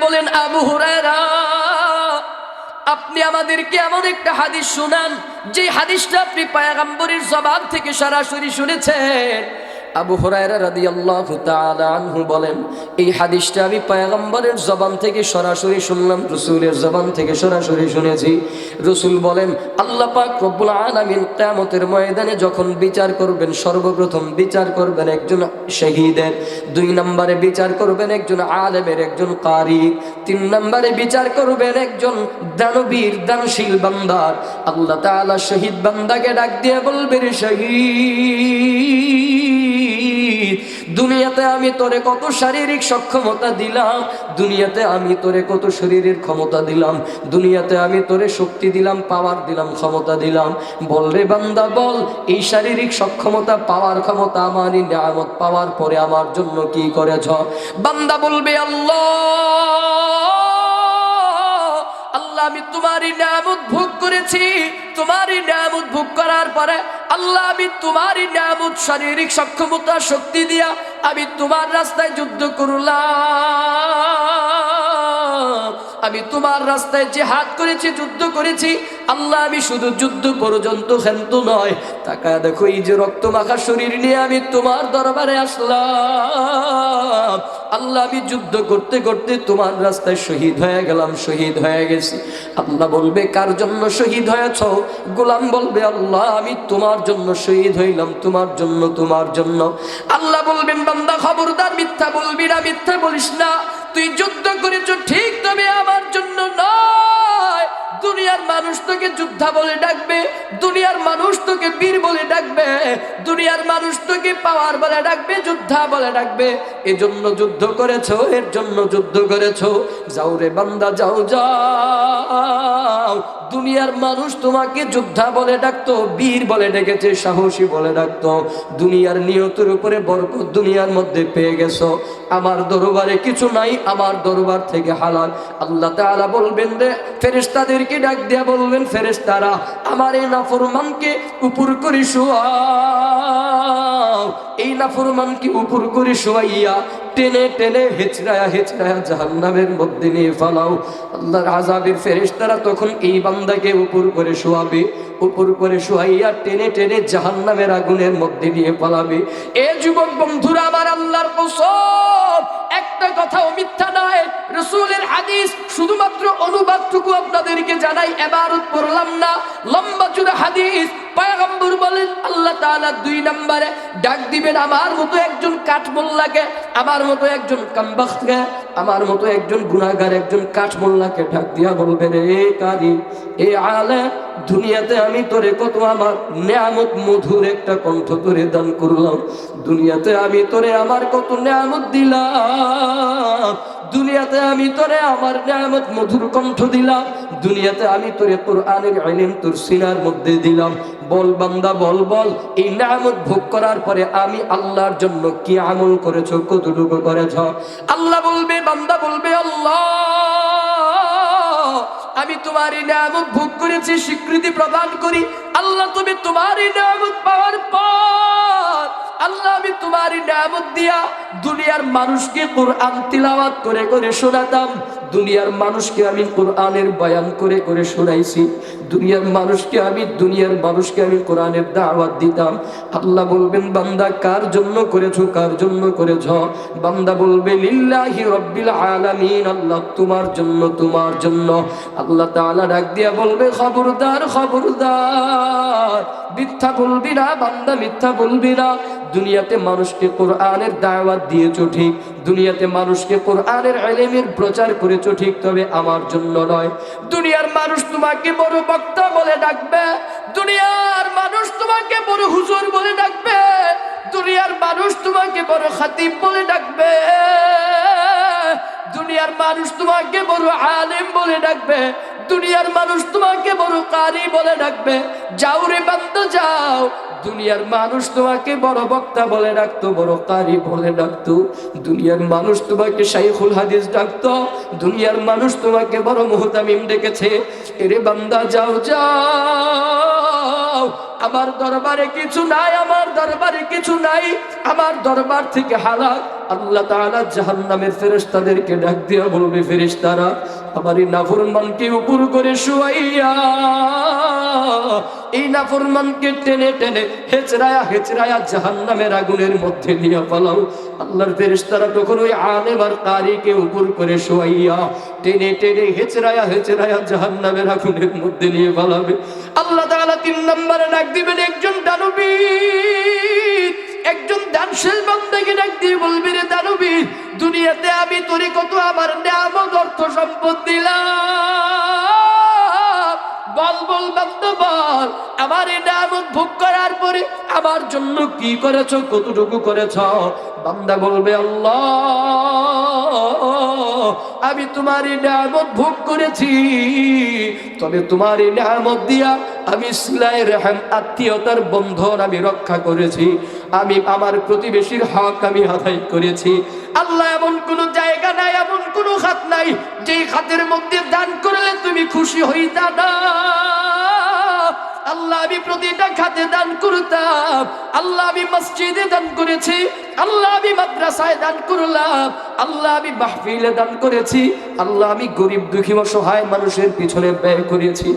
বলেন, আবু হুরায়রা, আপনি আমাদেরকে এমন একটা হাদিস শুনান যে হাদিসটা আপনি পয়গম্বরের জবান থেকে সরাসরি শুনেছেন। আবু হুরায়রা রাদিয়াল্লাহু তাআলা আনহু বলেন, এই হাদিসটা আমি পয়গম্বরের জবান থেকে সরাসরি শুনলাম, রাসূলের জবান থেকে সরাসরি শুনেছি। রাসূল বলেন, আল্লাহ পাক রব্বুল আলামিন কিয়ামতের ময়দানে যখন বিচার করবেন, সর্বপ্রথম বিচার করবেন একজন শহীদের, 2 নম্বরে বিচার করবেন একজন আলেমের, একজন কারি, 3 নম্বরে বিচার করবেন একজন দানবীর, দানশীল বান্দার। আল্লাহ তাআলা শহীদ বান্দাকে ডাক দিয়ে বলবেন, রে শহীদ, দুনিয়াতে আমি তোরে কত শারীরিক সক্ষমতা দিলাম, দুনিয়াতে আমি তোরে কত শরীরের ক্ষমতা দিলাম, দুনিয়াতে আমি তোরে শক্তি দিলাম, পাওয়ার দিলাম, ক্ষমতা দিলাম। বল রে বান্দা বল, এই শারীরিক সক্ষমতা, পাওয়ার ক্ষমতা, আমারই নিয়ামত পাওয়ার পরে আমার জন্য কি করেছ? বান্দা বলবে, আল্লাহ, আল্লাহ, আমি তোমারই নিয়ামত ভোগ করেছি। তোমারই নিয়ামত ভোগ করার পরে আল্লাহ, আমি তোমারই নিয়ামত শারীরিক সক্ষমতা, শক্তি দিয়া আমি তোমার রাস্তায় যুদ্ধ করলাম, আমি তোমার রাস্তায় জিহাদ করেছি, যুদ্ধ করেছি। আল্লাহ, আমি শুধু যুদ্ধ পর্যন্ত ক্ষান্ত নয়, তাকায় দেখো, এই যে রক্ত মাখা শরীর নিয়ে আমি তোমার দরবারে আসলাম। আল্লাহ, আমি যুদ্ধ করতে করতে তোমার রাস্তায় শহীদ হয়ে গেলাম, শহীদ হয়ে গেছি। আল্লাহ বলবে, কার জন্য শহীদ হয়েছ? গোলাম বলবে, আল্লাহ, আমি তোমার জন্য শহীদ হইলাম, তোমার জন্য, তোমার জন্য। আল্লাহ বলবেন, বান্দা খবরদার, মিথ্যা বলবি না, মিথ্যা বলিস না। তুই যুদ্ধ করেছ ঠিক, তবে আমার জন্য নয়। দুনিয়ার মানুষ তোকে যোদ্ধা বলে ডাকবে, দুনিয়ার মানুষ তোকে বীর বলে ডাকবে, দুনিয়ার মানুষ তোকে পাওয়ার বলে ডাকবে, যোদ্ধা বলে ডাকবে। এজন্য যুদ্ধ করেছো, এর জন্য যুদ্ধ করেছো। যাও রে বান্দা, যাও যাও। দুনিয়ার মানুষ তোমাকে যোদ্ধা বলে ডাকতো, বীর বলে ডেকেছে, সাহসী বলে ডাকতো। দুনিয়ার নিয়তের উপরে বরকত দুনিয়ার মধ্যে পেয়ে গেছো। আমার দরবারে কিছু নাই, আমার দরবার থেকে হালাল। আল্লাহ তাআলা বলবেন, রে ফেরেশতাদেরকে ডাক দিয়া বলবেন, ফেরেশতারা, আমার এই নাফরমানকে উপর করে শোয়াও। এই নাফরমানকে উপর করে শোয়াইয়া টেনে টেনে হেচড়ায়া হেচড়ায়া জাহান্নামের মধ্যে নিয়ে ফালাও। আল্লাহর আযাবের ফেরেশতারা তখন এই বান্দাকে উপর করে শোয়াবে, উপর করে শোয়াইয়া টেনে টেনে জাহান্নামের আগুনের মধ্যে নিয়ে পালাবে। এ যুবক বন্ধুরা আমার, আল্লাহর কসম, একটা কথাও মিথ্যা নয়। রাসূলের হাদিস শুধুমাত্র অনুবাদটুকু আপনাদেরকে জানাই, ইবারত পড়লাম না, লম্বা চূড়া হাদিস। পয়গম্বর বলেন, আল্লাহ তাআলা 2 নম্বরে ডাক দিবেন আমার মতো একজন কাঠমোল্লাকে, আমার মতো একজন কামবাখতকে, আমার মতো একজন গুনাহগার, একজন কাঠমোল্লাকে ডাক দিয়া বলবেন, এ কারি, এ আলেম, দুনিয়াতে আমি তোরে কত আমার নিয়ামত, মধুর একটা কণ্ঠ তোরে দান করলাম, দুনিয়াতে আমি তোরে আমার কত নিয়ামত দিলাম, দুনিয়াতে আমি তোরে আমার নিয়ামত মধুর কণ্ঠ দিলাম, দুনিয়াতে আমি তোরে কোরআনের ইলম তোর সিনার মধ্যে দিলাম। বল বান্দা, বল বল, এই নিয়ামত ভোগ করার পরে আমি আল্লাহর জন্য কি আমল করেছো, কতটুকু করেছো? আল্লাহ বলবে, বান্দা বলবে, আল্লাহ, আমি তোমারই নিয়ামত ভোগ করেছি, স্বীকৃতি প্রদান করি। আল্লাহ, তুমি তোমারই নিয়ামত পাওয়ার পর আল্লাহ, আমি তোমারই নিয়ামত দিয়া দুনিয়ার মানুষকে কোরআন তিলাওয়াত করে করে শোনাতাম, দুনিয়ার মানুষকে আমি কোরআনের বয়ান করে করে শোনাইছি, দুনিয়ার মানুষকে আমি কোরআনের দাওয়াত দিতাম। আল্লাহ বলবেন, বান্দা কার জন্য করেছো, কার জন্য করেছো? বান্দা বলবে, লিল্লাহি রাব্বিল আলামিন, আল্লাহ তোমার জন্য, তোমার জন্য। আল্লাহ তাআলা ডাক দিয়া বলবে, খবরদার, খবরদার, মিথ্যা বলবি না বান্দা, মিথ্যা বলবি না। দুনিয়াতে মানুষকে কোরআনের দাওয়াত দিয়েছো ঠিক, দুনিয়াতে মানুষকে কোরআনের ইলমের প্রচার করেছো ঠিক, তবে আমার জন্য নয়। দুনিয়ার মানুষ তোমাকে বড় বক্তা বলে ডাকবে, দুনিয়ার মানুষ তোমাকে বড় হুজুর বলে ডাকবে, দুনিয়ার মানুষ তোমাকে বড় খতিব বলে ডাকবে, দুনিয়ার মানুষ তোমাকে বড় আলেম বলে ডাকবে, দুনিয়ার মানুষ তোমাকে বড় কারি বলে ডাকবে। যাও রে বান্দা, যাও। দুনিয়ার মানুষ তোমাকে বড় বক্তা বলে ডাকতো, বড় কারি বলে ডাকতো, দুনিয়ার মানুষ তোমাকে শাইখুল হাদিস ডাকতো, দুনিয়ার মানুষ তোমাকে বড় মুহতামিম ডেকেছে। এরে বান্দা, যাও যাও, আমার দরবারে কিছু নাই, আমার দরবারে কিছু নাই, আমার দরবার থেকে হালাক। আল্লাহ তাআলা জাহান্নামের ফেরেশতাদেরকে ডাক দিয়া বলবে, ফেরেশতারা আমার এই নাফরমানকে উপর করে শুয়াইয়া এই নাফরমানকে টেনে টেনে হেচড়ায়া হেচড়ায়া জাহান্নামের আগুনের মধ্যে নিয়ে ফেলাও। আল্লাহর ফেরেশতারা তখন ওই আলেম আর কারীকে উপর করে শুয়াইয়া টেনে টেনে হেচড়ায়া হেচড়ায়া জাহান্নামের আগুনের মধ্যে নিয়ে ফেলাবে। আল্লাহ তাআলা 3 নম্বরে ডাক দিবেন একজন দানবীর, একজন দানশীল বান্দাকে ডাক দিয়ে বলবি, রে দানবীর, দুনিয়াতে আমি তোরে কত আমার নিয়ামত অর্থ সম্পদ দিলাম, বল বল বান্দা বল, আমার এই নিয়ামত ভোগ করার পরে আমার জন্য কি করেছো, কতটুকু করেছো? বান্দা বলবে, আল্লাহ আমি তোমার এই নিয়ামত ভোগ করেছি, তবে তোমার এই নিয়ামত দিয়া আমি সিলাই রহম আত্মীয়তার বন্ধন আমি রক্ষা করেছি, আমি আমার প্রতিবেশীর হক আমি আদায় করেছি। আল্লাহ এমন কোন জায়গা নাই, এমন কোন খাত নাই যেই খাতের মধ্যে দান করলে তুমি খুশি হইতা না। আল্লাহ আমি প্রতিটা খাতে দান করতাম, আল্লাহ আমি মসজিদে দান করেছি, আল্লাহ আমি মাদ্রাসায় দান করলাম, আল্লাহ আমি মাহফিলে দান করেছি, আল্লাহ আমি গরিব দুঃখী অসহায় মানুষের পিছনে ব্যয় করেছি,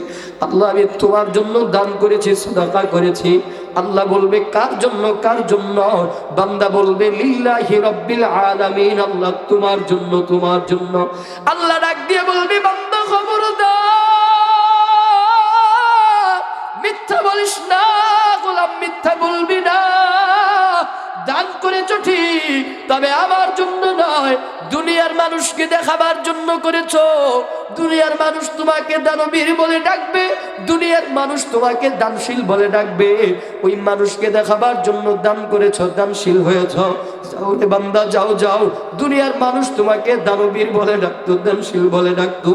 আল্লাহ আমি তোমার জন্য দান করেছি, সাদাকা করেছি। আল্লাহ বলবে কার জন্য, কার জন্য? বান্দা বলবে লিল্লাহি রাব্বিল আলামিন, আল্লাহ তোমার জন্য, তোমার জন্য। আল্লাহ ডাক দিয়ে বলবে, বান্দা খবরদার, মিথ্যা বলিস না, গোলাম মিথ্যা বলবি না, দান করেছো ঠিক, তবে আমার জন্য নয়, দুনিয়ার মানুষকে দেখাবার জন্য করেছো। দুনিয়ার মানুষ তোমাকে দানবীর বলে ডাকবে, দুনিয়ার মানুষ তোমাকে দানশীল বলে ডাকবে, ওই মানুষকে দেখাবার জন্য দান করেছো, দানশীল হয়েছো। যাও রে বান্দা, যাও যাও, দুনিয়ার মানুষ তোমাকে দানবীর বলে ডাকতো, দানশীল বলে ডাকতো,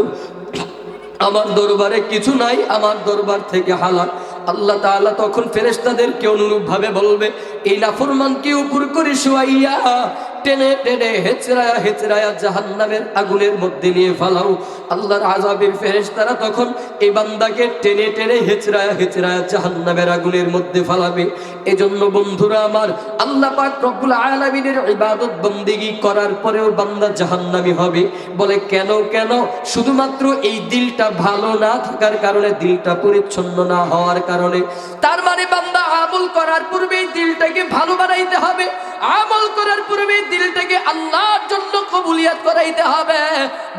আমার দরবারে কিছু নাই, আমার দরবার থেকে হালাক। আল্লাহ তাআলা তখন ফেরেশতাদেরকে অনুরূপ ভাবে বলবে, এই নাফরমানকে উপর করে শুয়াইয়া টেনে টেনে হেচড়ায়া হেচড়ায়া জাহান্নামের আগুনের মধ্যে নিয়ে ফেলাও। আল্লাহর আযাবের ফেরেশতারা তখন এই বান্দাকে টেনে টেনে হেচড়ায়া হেচড়ায়া জাহান্নামের আগুনের মধ্যে ফেলাবে। এজন্য বন্ধুরা আমার, আল্লাহ পাক রব্বুল আলামিনের ইবাদত বন্দেগী করার পরেও বান্দা জাহান্নামী হবে। বলে কেন? কেন? শুধুমাত্র এই দিলটা ভালো না থাকার কারণে, দিলটা পরিচ্ছন্ন না হওয়ার কারণে। তার মানে বান্দা আমল করার পূর্বে দিলটাকে ভালো বানাইতে হবে, আমল করার পূর্বে দিলটাকে আল্লাহর জন্য কবুলিয়াত করাইতে হবে।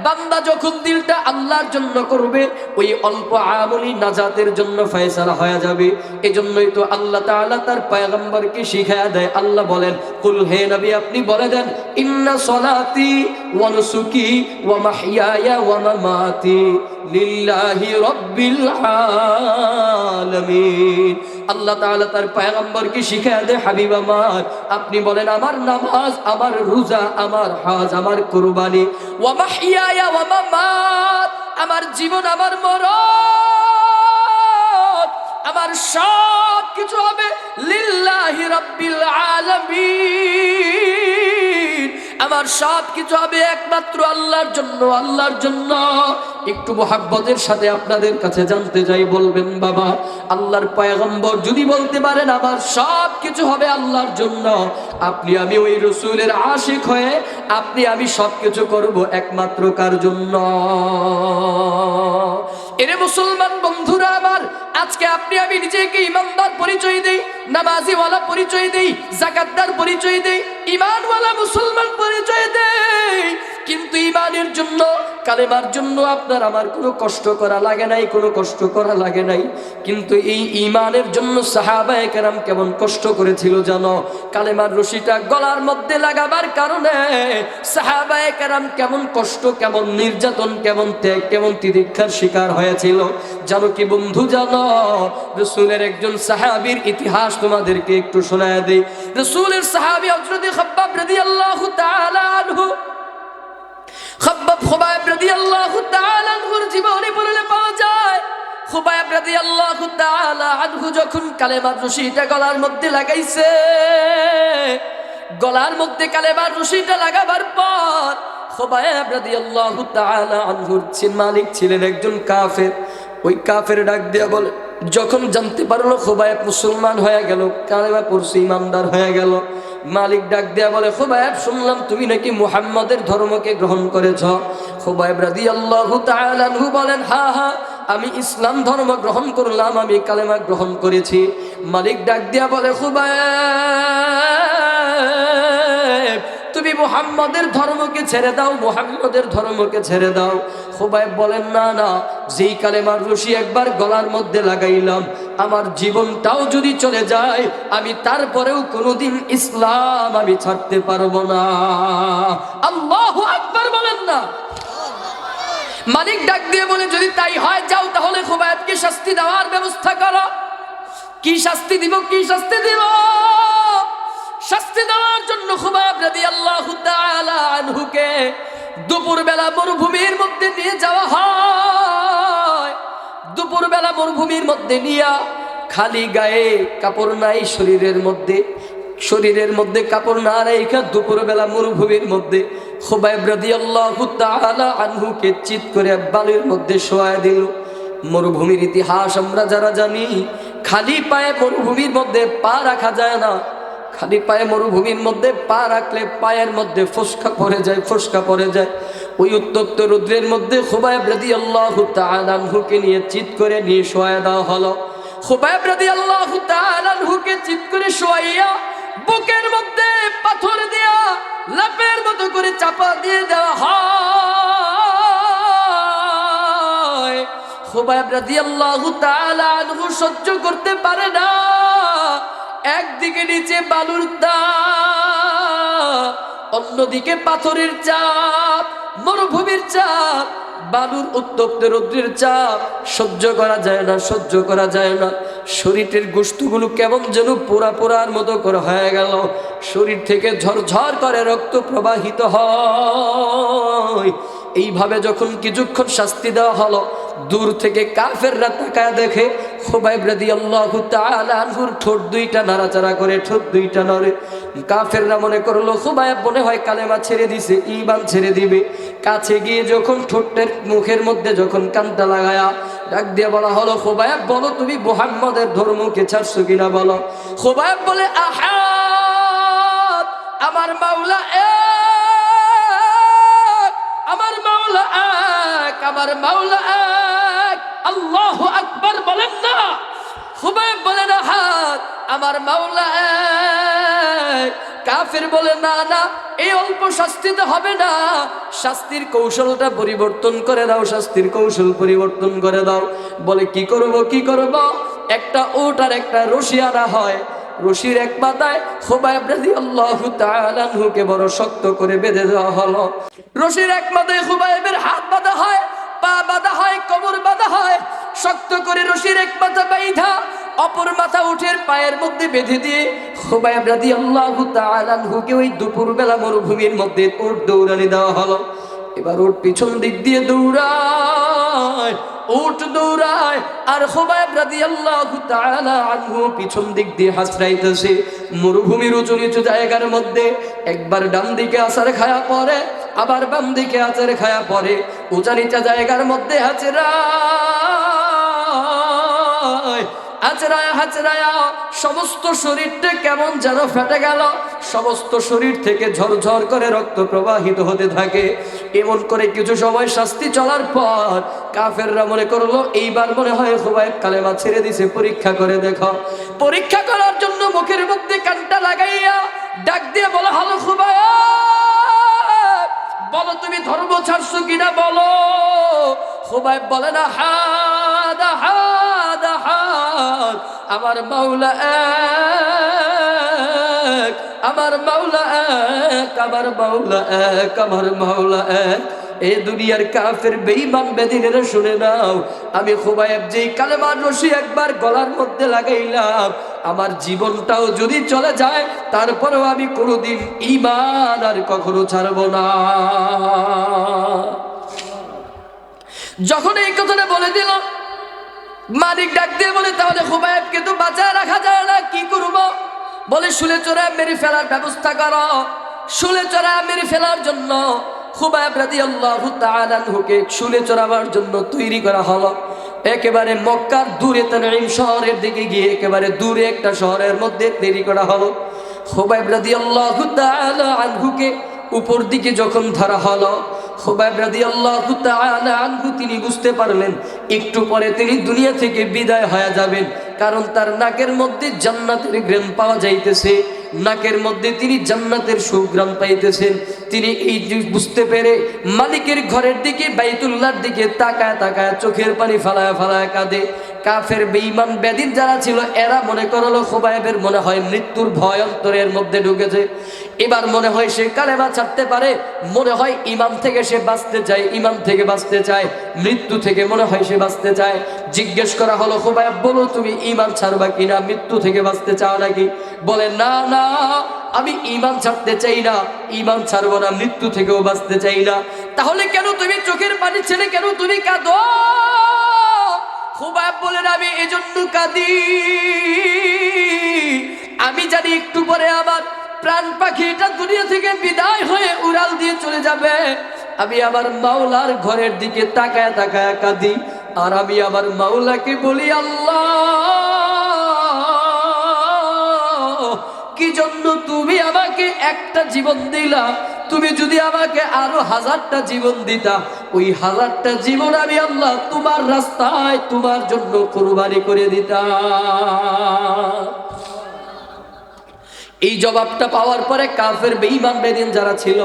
বান্দা যখন দিলটা আল্লাহর জন্য করবে, ওই অল্প আমলই নাজাতের জন্য ফয়সালা হয়ে যাবে। এজন্যই তো আল্লাহ তাআলা তার পয়গম্বরকে শিখায়া দেয়। আল্লাহ বলেন, কুল, হে নবী আপনি বলে দেন, ইন্না সলাতি ওয়া নুসুকি ওয়া মাহইয়ায়া ওয়া মামাতি লিল্লাহি রাব্বিল আলামিন। আল্লাহ তাআলা তার পয়গম্বরকে শিখায়া দেয়, হাবিব আমার আপনি বলেন, আমার নামাজ, আমার রোজা, আমার হজ, আমার কুরবানি, ওয়া মাহইয়ায়া ওয়া মামাত, আমার জীবন, আমার মরণ, আমার সব কিছু হবে লিল্লাহি রাব্বিল আলামিন, আমার সব কিছু হবে একমাত্র আল্লাহর জন্য, আল্লাহর জন্য। একটু মুহাব্বতের সাথে আপনাদের কাছে জানতে চাই, বলবেন বাবা, আল্লাহর পয়গম্বর যদি বলতে পারেন আমার সব কিছু হবে আল্লাহর জন্য, আপনি আমি ওই রাসূলের আশিক হয়ে আপনি আমি সব কিছু করব একমাত্র কার জন্য? এরে মুসলমান বন্ধুরা আমার, আজকে আপনি আমি নিজেকে ইমানদার পরিচয় দেই, নামাজিওয়ালা পরিচয় দেই, যাকাতদার পরিচয় দেই, ঈমানওয়ালা মুসলমান পরিচয় দেই, কিন্তু ঈমানের জন্য, কালেমার জন্য আপনার আমার কোনো কষ্ট করা লাগে নাই, কোনো কষ্ট করা লাগে নাই। কিন্তু এই ঈমানের জন্য সাহাবায়ে কেরাম কেমন কষ্ট করেছিল জানো? কালেমার রশিটা গলার মধ্যে লাগাবার কারণে সাহাবায়ে কেরাম কেমন কষ্ট, কেমন নির্যাতন, কেমন ত্যাগ, কেমন তিতিক্ষার শিকার হয়েছিল জানো কি বন্ধু? জানো, রাসূলের একজন সাহাবীর ইতিহাস তোমাদেরকে একটু শোনায় দেই। রাসূলের সাহাবী হযরত খাব্বাব রাদিয়াল্লাহু তাআলা আনহু, খুবাইব রাদিয়াল্লাহু তাআলা আনহুর জীবনী পড়লে পাওয়া যায়, খুবাইব রাদিয়াল্লাহু তাআলা আনহু যখন কালেমার রশিটা গলার মধ্যে লাগাইছে, গলার মধ্যে কালেমার রশিটা লাগাবার পর খুবাইব রাদিয়াল্লাহু তাআলা আনহুর মালিক ছিলেন একজন কাফের। ওই কাফের ডাক দিয়া বলে, যখন জানতে পারলো খুবাইব মুসলমান হয়ে গেল, কালেমা পড়ছে, ইমানদার হয়ে গেল, মালিক ডাক দেয়া বলে, খুবাইব শুনলাম তুমি নাকি মুহাম্মদের ধর্মকে গ্রহণ করেছ। খুবাইব রাদিয়াল্লাহু তাআলা আনহু বলেন, হ্যাঁ হ্যাঁ আমি ইসলাম ধর্ম গ্রহণ করলাম, আমি কালেমা গ্রহণ করেছি। মালিক ডাক দেয়া বলে, খুবাইব তুমি মুহাম্মদের ধর্মকে ছেড়ে দাও, মুহাম্মদের ধর্মকে ছেড়ে দাও। খুবাইব বলেন, না না, যেই কালেমার রশি একবার গলার মধ্যে লাগাইলাম, আমার জীবনটাও যদি চলে যায় আমি তারপরেও কোনোদিন ইসলাম আমি ছাড়তে পারবো না। আল্লাহু আকবার বলেন না। মালিক ডাক দিয়ে বলে, যদি তাই হয় যাও তাহলে খুবাইবকে শাস্তি দেওয়ার ব্যবস্থা করো। কি শাস্তি দিব, কি শাস্তি দিব? শাস্তি দেওয়ার জন্য খুবাইব রাদিয়াল্লাহু তাআলা আনহুকে দুপুরবেলা মরুভূমির মধ্যে নিয়ে যাওয়া হয়। দুপুরবেলা মরুভূমির মধ্যে নিয়ে, খালি গায়ে কাপড় নাই শরীরের মধ্যে কাপড় না রেখে দুপুরবেলা মরুভূমির মধ্যে খুবাইব রাদিয়াল্লাহু তাআলা আনহুকে চিৎ করে বালুর মধ্যে শোয়ায় দিল। মরুভূমির ইতিহাস আমরা যারা জানি, খালি পায়ে মরুভূমির মধ্যে পা রাখা যায় না। খালি পায়ে মরুভূমির মধ্যে পা রাখলে পায়ের মধ্যে ফোসকা পড়ে যায়। ওই উত্তপ্ত রৌদ্রের মধ্যে খুবাইব রাদিয়াল্লাহু তাআলা আনহুকে নিয়ে চিৎ করে নিয়ে শোয়ায় দেওয়া হলো। খুবাইব রাদিয়াল্লাহু তাআলা আনহুকে চিৎ করে শোয়াইয়া বুকের মধ্যে পাথর দিয়া লাপের মতো করে চাপা দিয়ে দেওয়া হয়। খুবাইব রাদিয়াল্লাহু তাআলা আনহু সহ্য করতে পারে না। একদিকে নিচে বালুর তাপ, অন্যদিকে পাথরের চাপ, মরুভূমির চাপ, বালুর উত্তপ্ত রৌদ্রের চাপ সহ্য করা যায় না। শরীরের গোশতগুলো কেমন যেন পোড়ার মতো করে হয়ে গেল। শরীর থেকে ঝরঝর করে রক্ত প্রবাহিত হয়। এইভাবে যখন কিছুক্ষণ শাস্তি দেওয়া হলো, দূর থেকে কাফেররা তাকায় দেখে খুবাইব রাদিয়াল্লাহু তাআলা আনহুর ঠোঁট দুইটা নাড়াচাড়া করে, ঠোঁট দুইটা নড়ে। কাফেররা মনে করলো খুবাইব মনে হয় কালেমা ছেড়ে দিছে, ঈমান ছেড়ে দিবে। কাছে গিয়ে যখন ঠোঁটের মুখের মধ্যে যখন কানটা লাগায়া ডাক দিয়ে বলা হলো, খুবাইব বলো তুমি মুহাম্মদের ধর্মকে ছাড়ছো কিনা বলো। খুবাইব বলে, আহাদ, আমার মাওলা এক, আমার মাওলা এক, আমার মাওলা এক। আল্লাহু আকবার বলেন না। খুবাইব বলে, আহাদ, আমার মাওলা এক। কাফের বলে, না না, এই অল্প শাস্তিতে হবে না, শাস্তির কৌশলটা পরিবর্তন করে দাও, শাস্তির কৌশল পরিবর্তন করে দাও। বলে, কি করব? একটা উট আর একটা রশি আনা হয়। রশির এক মাথায় খুবাইব রাদিয়াল্লাহু তাআলা আনহুকে বড় শক্ত করে বেঁধে দেওয়া হলো। রশির এক মাথায় খুবাইবের হাত বাঁধা হয়, পা বাঁধা হয়, কোমর বাঁধা হয়। শক্ত করে রশির এক মাথা বাইধা অপর মাথা উটের পায়ের মধ্যে বেঁধে দিয়ে খুবাইব রাদিয়াল্লাহু তাআলা আনহুকে ওই দুপুরবেলা মরুভূমির মধ্যে উট দৌড়ানি দেওয়া হলো। এবার উট পিছন দিক দিয়ে দৌড়ায়, আর খুবাইব রাদিয়াল্লাহু তাআলা আনহু পিছন দিক দিয়ে হাঁচড়াইতেছে। মরুভূমির উঁচু নিচু জায়গার মধ্যে একবার ডান দিকে আছাড় খায়া পড়ে, আবার বাম দিকে আছাড় খায়া পড়ে। উঁচা নিচা জায়গার মধ্যে হাঁচড়ায়া সমস্ত শরীরটা কেমন যেন ফেটে গেল। সমস্ত শরীর থেকে ঝরঝর করে রক্ত প্রবাহিত হতে থাকে। এমন করে কিছু সময় শাস্তি চলার পর কাফেররা মনে করলো এইবার মনে হয় খুবাইব কালেমা ছেড়ে দিছে, পরীক্ষা করে দেখো। পরীক্ষা করার জন্য মুখের মধ্যে কানটা লাগাইয়া ডাক দিয়ে বলা হলো, খুবাইব বলো তুমি ধর্ম ছাড়ছো কিনা বলো। খুবাইব বলে, না, আহাদ, আমার মাওলা এক, আমার মাওলা এক, আমার মাওলা এক, আমার মাওলা এক। এই দুনিয়ার কাফের বেঈমান বেদিনেরা শুনে নাও, আমি খুবাইব যেই কালেমার রশি একবার গলার মধ্যে লাগাইলাম, আমার জীবনটাও যদি চলে যায় তারপরেও আমি কোনোদিন ঈমান আর কখনো ছাড়ব না। যখন এই কথাটা বলে দিল, মালিক ডাক দিয়ে বলে, তাহলে খুবাইবকে তো বাঁচায় রাখা যায় না, কি করব? বলে, শুলে চড়ায় মেরে ফেলার ব্যবস্থা করো। শুলে চড়ায় মেরে ফেলার জন্য খুবাইব রাদিয়াল্লাহু তাআলা আনহুকে শুলে চড়াবার জন্য তৈরি করা হলো। একেবারে মক্কার দূরে তানঈম শহরের দিকে গিয়ে একেবারে দূরে একটা শহরের মধ্যে দেরি করা হলো। খুবাইব রাদিয়াল্লাহু তাআলা আনহুকে উপর দিকে যখন ধরা হলো, খুবাইব রাদিয়াল্লাহু তাআলা আনহু তিনি বুঝতে পারলেন একটু পরে তিনি দুনিয়া থেকে বিদায় হয়ে যাবেন, কারণ তার নাকের মধ্যে জান্নাতের ঘ্রাণ পাওয়া যাইতেছে, নাকের মধ্যে তিনি জান্নাতের সুঘ্রাণ পাইতেছেন। তিনি এই বুঝতে পেরে মালিকের ঘরের দিকে বাইতুল্লাহর দিকে তাকায় তাকায় চোখের পানি ফালায় ফালায় কাঁদে। কাফের বেঈমান বেদিন যারা ছিল এরা মনে করলো খুবাইবের মনে হয় মৃত্যুর ভয় অন্তরের মধ্যে ঢুকেছে, এবার মনে হয় সে কালেমা ছাড়তে পারে, মনে হয় ইমান থেকে সে বাঁচতে চায়, ইমান থেকে বাঁচতে চায়, মৃত্যু থেকে মনে হয় সে বাঁচতে চায়। জিজ্ঞেস করা হলো, খুবাইব বলো তুমি ইমান ছাড়বা কিনা, মৃত্যু থেকে বাঁচতে চাও নাকি? বলে না না, আমি ইমান ছাড়তে চাই না, ইমান ছাড়বো না, মৃত্যু থেকেও বাঁচতে চাই না। তাহলে কেন তুমি চোখের পানি ছেড়ে কেন তুমি কাঁদো? খুবাইব বলেন আমি এজন্য কাঁদি, আমি জানি একটু পরে আমার প্রাণ পাখিটা দুনিয়া থেকে বিদায় হয়ে উড়াল দিয়ে চলে যাবে। আমি আমার মাওলার ঘরের দিকে তাকায় তাকায় কাঁদি, আর আমি আমার মাওলাকে বলি আল্লাহ, কি জন্য তুমি আমাকে একটা জীবন দিলা? তুমি যদি আমাকে আরো 1000টা জীবন দিতা, ওই 1000টা জীবন আমি আল্লাহ তোমার রাস্তায় তোমার জন্য কুরবানি করে দিতাম। এই জবাবটা পাওয়ার পরে কাফের বেঈমান বেদিন যারা ছিল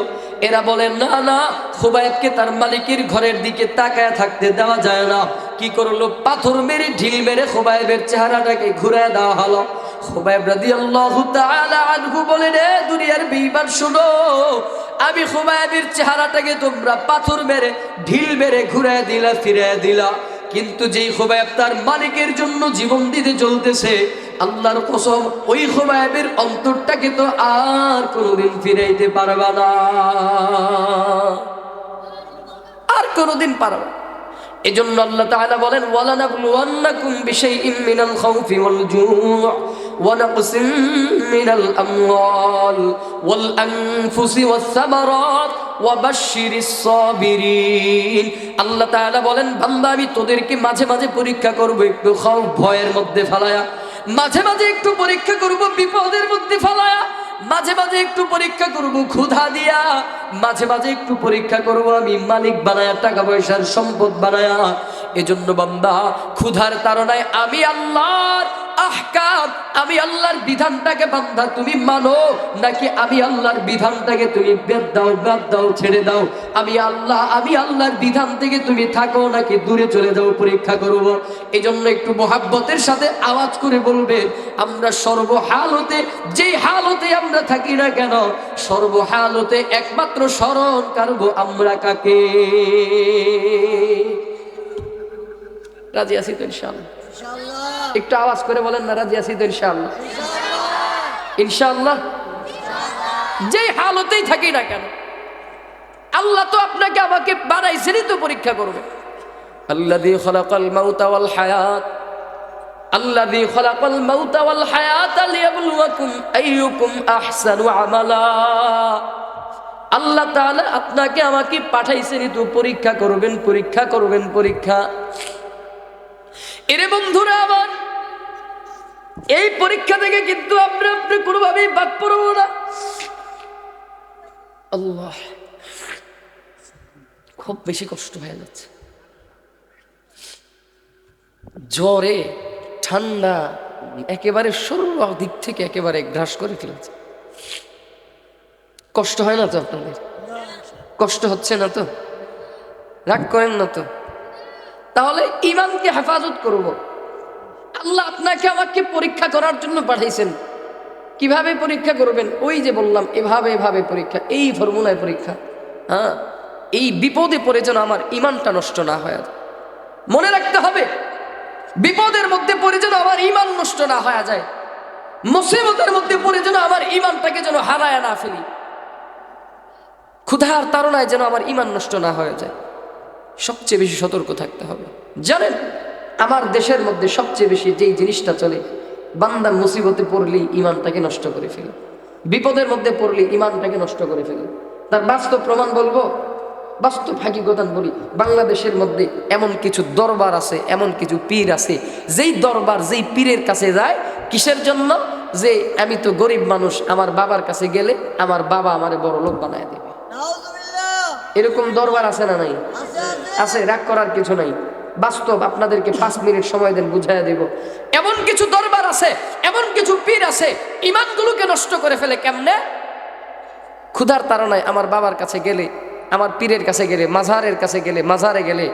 এরা বলেন না না, খুবাইবকে তার মালিকের ঘরের দিকে তাকায় থাকতে দেওয়া যায় না। কি করলো? পাথর মেরে ঢিল মেরে খুবাইবের চেহারাটাকে ঘুরায় দেওয়া হলো। খুবাইব রাদিয়াল্লাহু তাআলা আনহু বলেন, রে দুনিয়ার বেঈমান শোনো, আমি খুবাইবের চেহারাটাকে তোমরা পাথর মেরে ঢিল মেরে ঘুরায় দিলা, ফিরায় দিলা, কিন্তু যেই খুবাইব তার মালিকের জন্য জীবন দিতে চলতেছে, আল্লাহর কসম ওই খুবাইবের অন্তরটাকে তো আর কোনোদিন ফিরাইতে পারবা না, আর কোনোদিন পারবা। এজন্য আল্লাহ তাআলা বলেন, ওয়ালানাবলুওয়ান্নাকুম বিশাইইম মিনাল খাউফি ওয়াল জুউ' ওয়া নাকসিম মিনাল আমওয়াল ওয়াল আনফুসি ওয়াস সামারাত ওয়া বাশশিরিস সাবিরিন। আল্লাহ তাআলা বলেন, বান্দা আমি তোদেরকে মাঝে মাঝে পরীক্ষা করব, একটু খাওফ ভয়ের মধ্যে ফেলায়া, মাঝে মাঝে একটু পরীক্ষা করব বিপদের মধ্যে ফেলায়া, মাঝে মাঝে একটু পরীক্ষা করব ক্ষুধা দিয়া, মাঝে মাঝে একটু পরীক্ষা করব আমি মালিক বানায়া, টাকা পয়সার সম্পদ বানায়া। এজন্য বান্দা ক্ষুধার তাড়নায় আমি আল্লাহর আহকাম, আমি আল্লাহর বিধানটাকে বান্দা তুমি মানো, নাকি আমি আল্লাহর বিধানটাকে তুমি বাদ দাও ছেড়ে দাও? আমি আল্লাহর বিধান থেকে তুমি থাকো নাকি দূরে চলে যাও, পরীক্ষা করব। এই জন্য একটু মোহাব্বতের সাথে আওয়াজ করে বলবে, আমরা সর্বহালতে, যেই হালতে আমরা থাকি না কেন, সর্বহালতে একমাত্র স্মরণ করব আমরা কাকে? রাজি আছি তো ইনশাআল্লাহ? একটু আওয়াজ করে বলেন না, রাজি আছি তো ইনশাআল্লাহ? ইনশাআল্লাহ। যেই হালতেই থাকি না কেন, আল্লাহ তো আপনাকে আমাকে বানাইছেনই তো পরীক্ষা করবে। আল্লাযী খালাকাল মাউতা ওয়াল হায়াত, আল্লাযী খালাকাল মাউতা ওয়াল হায়াতা লিয়াবলুয়াকুম আইয়ুকুম আহসানু আমালা। আল্লাহ তাআলা আপনাকে আমাকে পাঠাইছেনই তো পরীক্ষা করবেন, পরীক্ষা করবেন, পরীক্ষা। এরে বন্ধুরা আমার, এই পরীক্ষা থেকে কিন্তু আমরা কোনোভাবেই বাদ পড়বো না। আল্লাহ, খুব বেশি কষ্ট হয়ে যাচ্ছে, জ্বরে ঠান্ডা একেবারে সর্ব দিক থেকে একেবারে গ্রাস করে ফেলেছে। কষ্ট হয় না তো আপনাদের? কষ্ট হচ্ছে না তো? রাগ করেন না তো? তাহলে ঈমানকে হেফাজত করব। আল্লাহ আপনাকে আমাকে পরীক্ষা করার জন্য পাঠাইছেন। কিভাবে পরীক্ষা করবেন? ওই যে বললাম, এভাবে এভাবে পরীক্ষা, এই ফর্মুলায় পরীক্ষা। হ্যাঁ, এই বিপদে পড়ে যেন আমার ঈমানটা নষ্ট না হয়। মনে রাখতে হবে, বিপদের মধ্যে পড়ে যেন আমার ঈমান নষ্ট না হয়ে যায়, মুসিবতের মধ্যে পড়ে যেন আমার ঈমানটাকে যেন হারায় না ফেলি, ক্ষুধার তাড়নায় যেন আমার ঈমান নষ্ট না হয়ে যায়। সবচেয়ে বেশি সতর্ক থাকতে হবে। জানেন, আমার দেশের মধ্যে সবচেয়ে বেশি যেই জিনিসটা চলে, বান্দা মুসিবতে পড়লেই ঈমানটাকে নষ্ট করে ফেলে, বিপদের মধ্যে পড়লে ঈমানটাকে নষ্ট করে ফেলে। তার বাস্তব প্রমাণ বলবো, বাস্তব হাকিকত বলি, বাংলাদেশের মধ্যে এমন কিছু দরবার আছে, এমন কিছু পীর আছে, যেই দরবার যেই পীরের কাছে যায় কিসের জন্য? যে আমি তো গরিব মানুষ, আমার বাবার কাছে গেলে আমার বাবা আমারে বড় লোক বানায় দেবে। এরকম দরবার আছে না নাই? আছে, রাগ করার কিছু নাই, বাস্তব। আপনাদেরকে 5 মিনিট সময় দেন, বুঝাইয়া দেব। এমন কিছু দরবার আছে, এমন কিছু পীর আছে, ইমানগুলোকে নষ্ট করে ফেলে। কেমনে? ক্ষুধার তাড়নায় আমার বাবার কাছে গেলে, আমার পীরের কাছে গেলে, মাজারের কাছে গেলে, মাজারে গেলে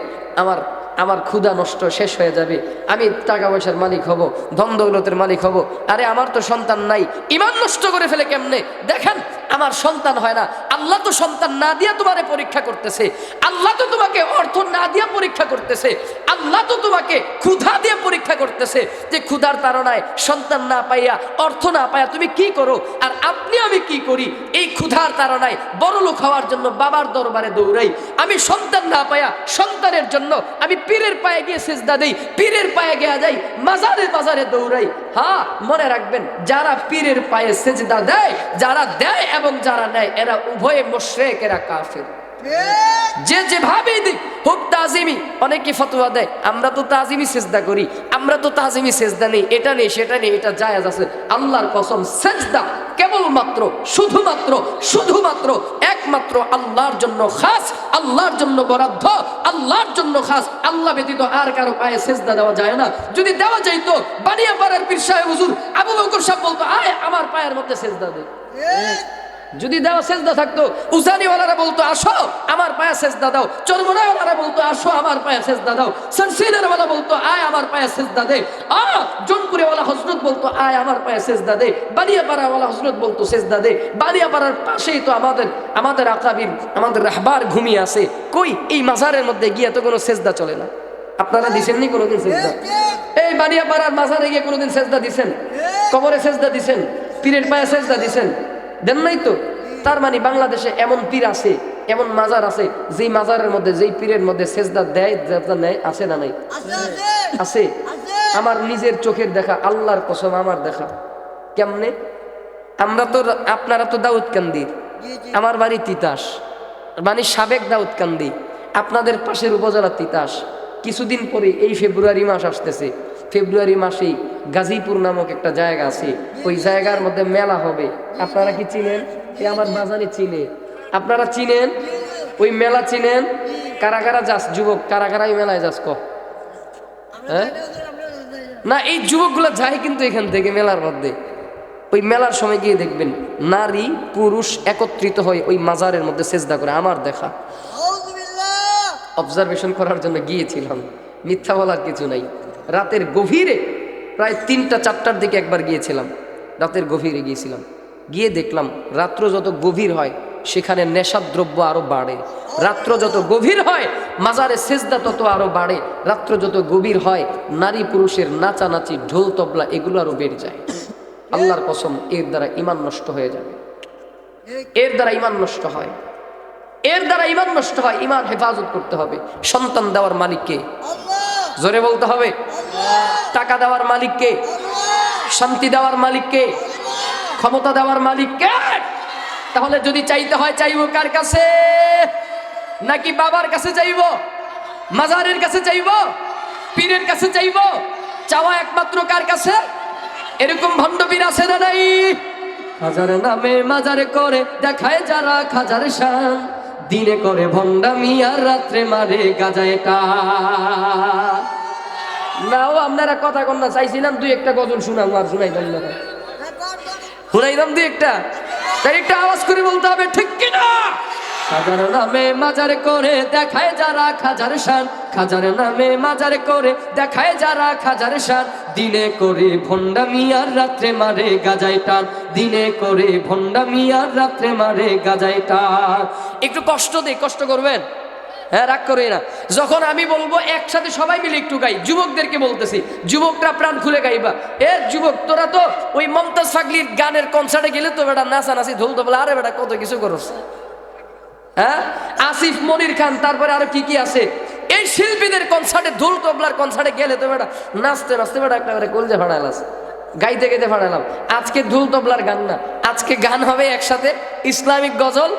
আমার ক্ষুধা নষ্ট শেষ হয়ে যাবে, আমি টাকা পয়সার মালিক হব, ধন দৌলতের মালিক হব। আরে আমার তো সন্তান নাই। ইমান নষ্ট করে ফেলে কেমনে? দেখেন, আমার সন্তান হয় না, আল্লাহ তো সন্তান না দিয়া তোমারে পরীক্ষা করতেছে, আল্লাহ তো তোমাকে অর্থ না দিয়া পরীক্ষা করতেছে, আল্লাহ তো তোমাকে ক্ষুধা দিয়ে পরীক্ষা করতেছে, যে ক্ষুধার তাড়নায় সন্তান না পাইয়া, অর্থ না পাইয়া তুমি কি করো, আর আপনি আমি কি করি? এই ক্ষুধার তাড়নায় বড় লোক হওয়ার জন্য বাবার দরবারে দৌড়াই। আমি সন্তান না পাইয়া সন্তানের জন্য আমি পীরের পায়ে গিয়ে সিজদা দেই, পীরের পায়ে গিয়ে যাই, মাজারে বাজারে দৌড়াই। হ্যাঁ, মনে রাখবেন, যারা পীরের পায়ে সিজদা দেয়, যারা দেয় এবং যারা নেয়, এরা উভয়ে মুশরিক, এরা কাফের। যে যেভাবেই দিক হোক তাজিমি। অনেকে ফতোয়া দেয় আমরা তো তাজিমি সেজদা করি, আমরা তো তাজিমি সেজদা নেই, এটা নেই সেটা নেই, এটা জায়েজ আছে। আল্লাহর কসম, সেজদা কেবলমাত্র শুধুমাত্র একমাত্র আল্লাহর জন্য খাস, আল্লাহর জন্য বরাদ্দ, আল্লাহর জন্য খাস। আল্লাহ ব্যতীত আর কারো পায়ে সেজদা দেওয়া যায় না। যদি দেওয়া যাইতো, বানিয়াপাড়ার পীর সাহেব হুজুর আবু বকর সাহেব বলতো, আয় আমার পায়ের মধ্যে সেজদা দে। যদি দেওয়া সেজদা থাকতো, উজানিওয়ালারা বলতো, আসো আমার পায়ে সেজদা দাও। চরমনাওয়ালারা বলতো, আসো আমার পায়ে সেজদা দাও। সরসিনারওয়ালা বলতো, আয় আমার পায়ে সেজদা দে। জনপুরেওয়ালা হযরত বলতো, আয় আমার পায়ে সেজদা দে। বানিয়াপাড়াওয়ালা হযরত বলতো, সেজদা দে। বানিয়াপাড়ার পাশেই তো আমাদের আকাবির, আমাদের রাহবার ঘুমিয়ে আছে। কই, এই মাজারের মধ্যে গিয়ে তো কোনো সেজদা চলে না। আপনারা দিছেননি কোনোদিন সেজদা? এই বানিয়াপাড়ার মাজারে গিয়ে কোনোদিন সেজদা দিছেন? কবরে সেজদা দিছেন? পীরের পায়ে সেজদা দিছেন? দেন নাই তো। তার মানে বাংলাদেশে এমন পীর আছে, এমন মাজার আছে, যেই মাজারের মধ্যে, যেই পীরের মধ্যে সেজদা দেয়, নেয়, আছে না নাই? আছে। আমার নিজের চোখের দেখা, আল্লাহর কসম আমার দেখা। কেমনে? আমরা তো, আপনারা তো দাউদকান্দির, আমার বাড়ি তিতাস, মানে সাবেক দাউদকান্দি, আপনাদের পাশের উপজেলা তিতাস। কিছুদিন পরে এই ফেব্রুয়ারি মাস আসতেছে, ফেব্রুয়ারি মাসেই গাজীপুর নামক একটা জায়গা আছে, ওই জায়গার মধ্যে মেলা হবে। আপনারা কি চিনেন? এ আমার বাজারে চিনে, আপনারা চিনেন? ওই মেলা চিনেন? কারা কারা যাস যুবক, কারা কারা এই মেলায় যাস? হ্যাঁ না, এই যুবকগুলা যায় কিন্তু এখান থেকে মেলার মধ্যে। ওই মেলার সময় গিয়ে দেখবেন নারী পুরুষ একত্রিত হয়ে ওই মাজারের মধ্যে সেজদা করে। আমার দেখা, অবজারভেশন করার জন্য গিয়েছিলাম, মিথ্যা বলার কিছু নাই। রাতের গভীরে প্রায় 3টা-4টার দিকে একবার গিয়েছিলাম, রাতের গভীরে গিয়েছিলাম। গিয়ে দেখলাম রাত্র যত গভীর হয় সেখানে নেশাদ্রব্য আরো বাড়ে, রাত্র যত গভীর হয় মাজারে সেজদা তত আরো বাড়ে, রাত্র যত গভীর হয় নারী পুরুষের নাচানাচি, ঢোল তবলা এগুলো আরো বেড়ে যায়। আল্লাহর কসম, এর দ্বারা ঈমান নষ্ট হয়ে যাবে, এর দ্বারা ঈমান নষ্ট হয়, এর দ্বারা ঈমান নষ্ট হয়। ঈমান হেফাজত করতে হবে। সন্তান দেওয়ার মালিককে জোরে বলতে হবে, টাকা দেওয়ার মালিককে, শান্তি দেওয়ার মালিককে, ক্ষমতা দেওয়ার মালিককে। তাহলে যদি চাইতে হয়, চাইবো কার কাছে? নাকি বাবার কাছে চাইবো, মাজারের কাছে চাইবো, পীরের কাছে চাইবো? চাওয়া একমাত্র কার কাছে? এরকম ভণ্ড পীর আছে না নাই? হাজার নামে মাজারে করে দেখায় যারা খাজার শান, দিনে করে ভণ্ডামি আর রাত্রে মারে গাজায় টান। নাও আপনারা কথা কন্যা চাইছিলাম, 2-1টা গজল শুনাম, আর শুনাইতাম না, শুনাইলাম 2-1টা, তাই একটা আওয়াজ করে বলতে হবে, ঠিক কিনা? খাজার নামে মাজারে করে দেখায় যারা খাজার শান, খাজার নামে মাজারে করে দেখায় যারা খাজার শান, দিনে করে ভণ্ডামি আর রাত্রে মারে গাজায় টান, দিনে করে ভণ্ডামি আর রাত্রে মারে গাজায় টান। একটু কষ্ট দেই, কষ্ট করবেন? হ্যাঁ, রাগ করে না। যখন আমি বলবো একসাথে সবাই মিলে একটু গাই, যুবকদেরকে বলতেছি, যুবকরা প্রাণ খুলে গাইবা। যুবক, তোরা তো ওই মমতাজ ফাগলির গানের কনসার্টে গেলে তো বেটা নাচানাচি, ঢোল তবলা, আরে বেটা কত কিছু করস। হ্যাঁ, আসিফ, মনির খান, তারপরে আরো কি কি আছে, এই শিল্পীদের কনসার্টে, ঢোল তবলার কনসার্টে গেলে তো বেটা নাচতে নাচতে বেটা একটা কলজা ফাড়াইলাস, গাইতে গাইতে ফাড়াইলাম। আজকে ঢোল তবলার গান না, আজকে গান হবে একসাথে ইসলামিক গজল,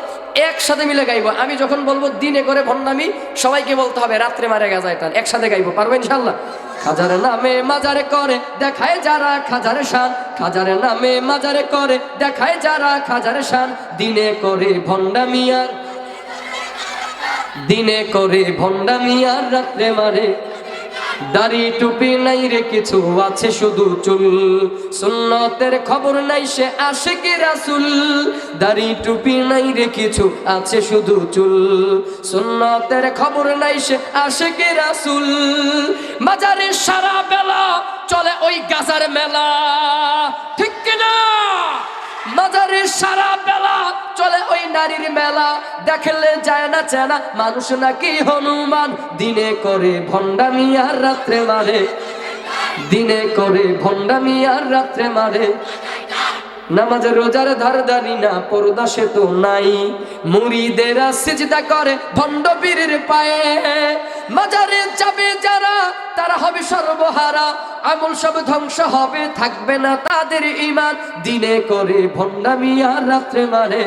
একসাথে মিলে গাইবো। আমি যখন বলবো দিনে করে ভণ্ডামি, সবাইকে বলতে হবে রাত্রে মারে গাজায় টান। একসাথে গাইবো, পারবো ইনশাল্লাহ? খাজার নামে মাজারে করে দেখায় যারা খাজার শান, খাজার নামে মাজারে করে দেখায় যারা খাজার শান, দিনে করে ভণ্ডামি আর দিনে করে ভণ্ডামি আর রাত্রে মারে। দাড়ি টুপি নাই রে কিছু, আছে শুধু চুল, সুন্নতের খবর নাই সে আশিক রাসূল। দাড়ি টুপি নাই রে কিছু, আছে শুধু চুল, সুন্নতের খবর নাই সে আশিক রাসূল। মাজারে সারা বেলা চলে ওই গাজার মেলা, ঠিক কিনা? মাজারে সারা বেলা চলে ওই নারীর মেলা, দেখলে যায় না চেনা মানুষ নাকি হনুমান, দিনে করে ভণ্ডামি আর রাত্রে মারে, দিনে করে ভণ্ডামি আর রাত্রে মারে। নামাজ রোজার ধারদারি না, পর্দা সে তো নাই, মুরিদেরা সিজদা করে ভণ্ড পীরের পায়ে। মাজারে যাবে যারা তারা হবে সর্বহারা, আমল সব ধ্বংস হবে, থাকবে না তাদের ঈমান, দিনে করে ভণ্ডামি আর রাত্রে মারে,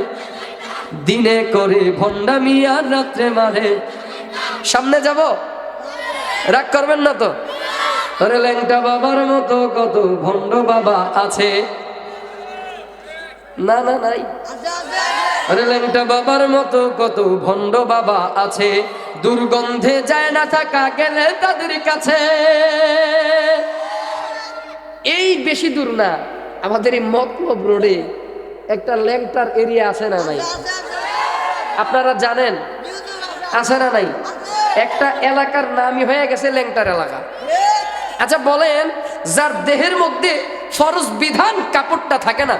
দিনে করে ভণ্ডামি আর রাত্রে মারে। সামনে যাব, রাগ করবেন না তো? আরে ল্যাংটা বাবার মতো কত ভণ্ড বাবা আছে, না না নাই? আরে ল্যাংটা বাবার মতো কত ভণ্ড বাবা আছে, দুর্গন্ধে যায় না থাকা গেলে তাদের কাছে। এই বেশি দূর না, আমাদের এই মতলব রোডে একটা ল্যাংটার এরিয়া আছে না নাই? আপনারা জানেন আছে না নাই? একটা এলাকার নামই হয়ে গেছে ল্যাংটার এলাকা। আচ্ছা বলেন, যার দেহের মধ্যে ফরজ বিধান কাপড়টা থাকে না,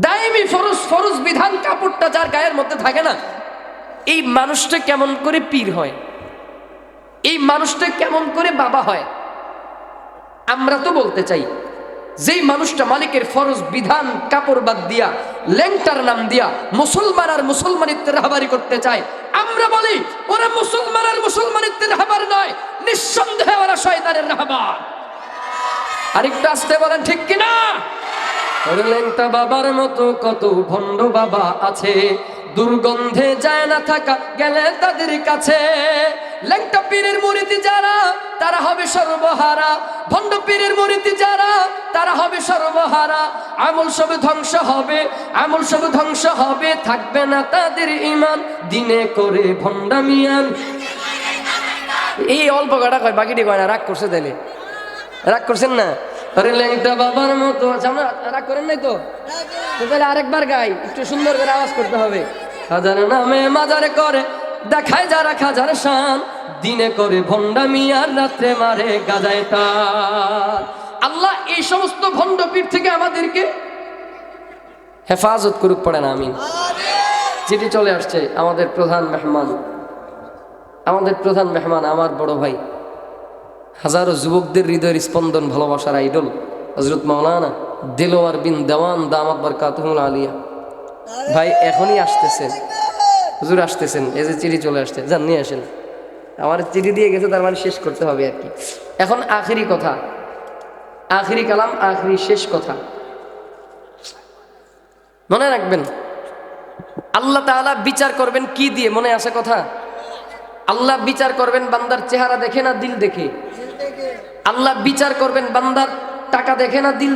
দাইমি ফরজ বিধান কাপড়টা যার গায়ের মধ্যে থাকে না, এই মানুষটা কেমন করে পীর হয়? এই মানুষটা কেমন করে বাবা হয়? আমরা তো বলতে চাই, যেই মানুষটা মালিকের ফরজ বিধান কাপড় বাদ দিয়া ল্যাংটার নাম দিয়া মুসলমান আর মুসলমানিত্বের রাহাবারি করতে চায়, আমরা বলি ওরা মুসলমান আর মুসলমানিত্বের রাহাবার নয়, নিঃসন্দেহে ওরা শয়তানের রাহাবার। আরেকটু আসতে বলেন, ঠিক কিনা? ল্যাংটা বাবার মতো কত ভণ্ড বাবা আছে, দুর্গন্ধে যায় না থাকা গেলে তাদের কাছে। ল্যাংটা পীরের মুরিদি যারা তারা হবে সর্বহারা, ভণ্ড পীরের মুরিদি যারা তারা হবে সর্বহারা, আমল সব ধ্বংস হবে, আমল সব ধ্বংস হবে, থাকবে না তাদের ঈমান, দিনে করে ভণ্ডামিয়ান। এই অল্প গাড়া কয়, বাকিটি কয় না। রাগ করছে তাইলে? রাগ করছেন না? আরে ল্যাংটা বাবার মতো, আমরা রাগ করেন নাই তো? তাহলে আরেকবার গাই, একটু সুন্দর করে আওয়াজ করতে হবে। খাজার নামে মাজারে করে দেখায় যারা খাজার শান, দিনে করে ভণ্ডামি আর রাত্রে মারে গাজায় টান। আল্লাহ এই সমস্ত ভণ্ড পীর থেকে আমাদেরকে হেফাজত করুক, পড়ে না আমিন। চিঠি চলে আসছে আমাদের প্রধান মেহমান, আমাদের প্রধান মেহমান আমার বড় ভাই, হাজারো যুবকদের হৃদয়ের স্পন্দন, ভালোবাসার আইডল হযরত মাওলানা দিলওয়ার বিন দেওয়ান দামাত বরকাতুহুল আলিয়া ভাই এখনই আসতেছেন। হুজুর আসতেছেন, এই যে চিঠি চলে আসছে, যান নিয়ে আসেন। আমার চিঠি দিয়ে গেছে, তার মানে শেষ করতে হবে আর কি। এখন আখেরি কথা, আখেরি কালাম, আখেরি শেষ কথা মনে রাখবেন। আল্লাহ তাআলা বিচার করবেন কি দিয়ে? মনে আছে কথা? আল্লাহ বিচার করবেন বান্দার চেহারা দেখে না দিল দেখে? আল্লাহ বিচার করবেন বান্দার টাকা দেখে না দিল